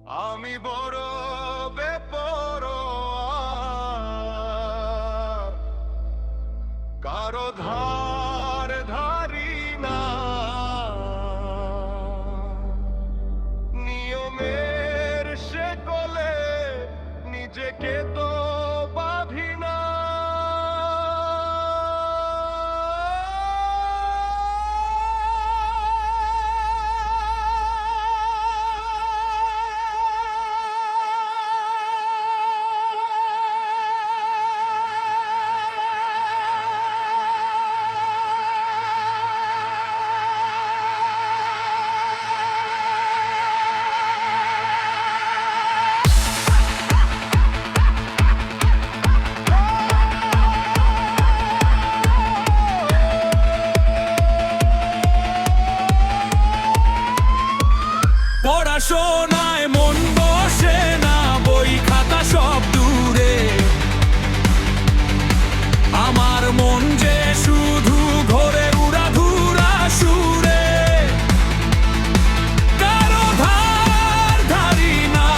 আমি বড় বেপরোয়া, কারো ধার ধারি না, নিয়মের শেকলে নিজেকে তো বাঁধি না। পড়াশোনায় মন বসে না, বই খাতা সব দূরে। আমার মন যে শুধু ঘোরে উড়াধুরা সুরে। কারো ধার ধারি না,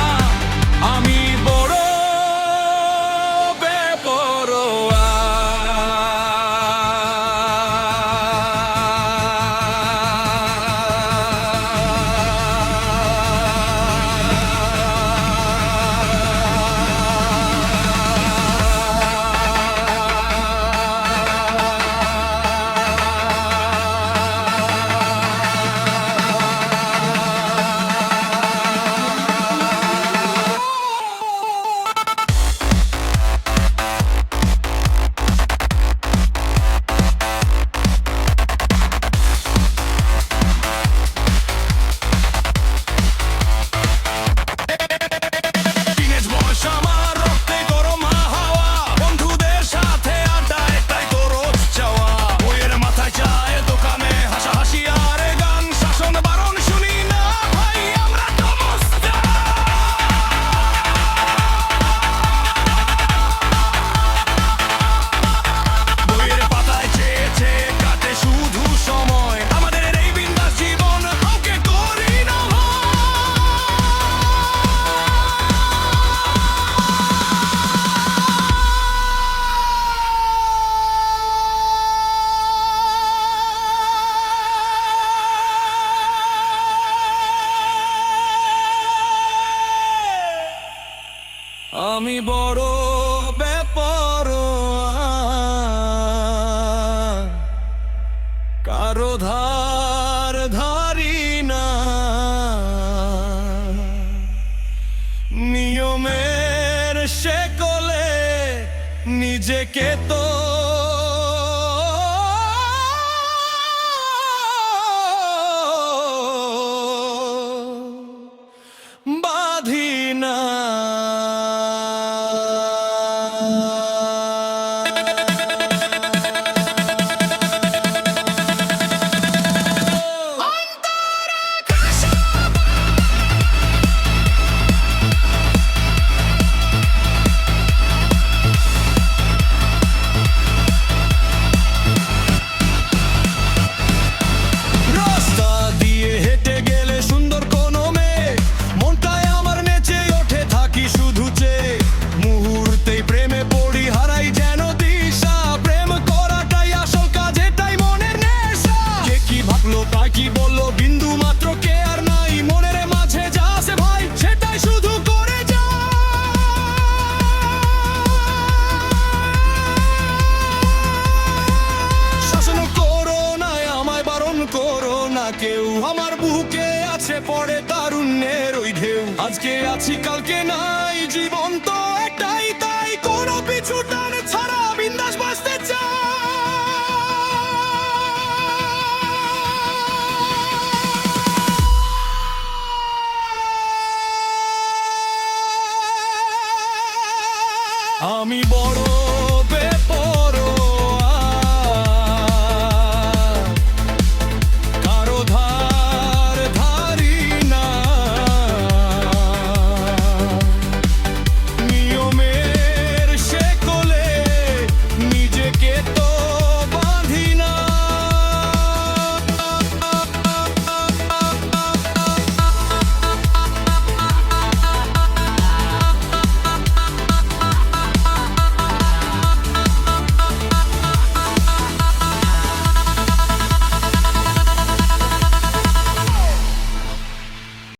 আমি বড় বেপরোয়া। আমি বড় বেপরোয়া, কারো ধার ধারি না, নিয়মের শেকলে নিজেকে তো বাঁধি না। কেউ আমার বুকে আছে পড়ে তারুণ্যের ওই ঢেউ। আজকে আছি কালকে নাই, জীবন তো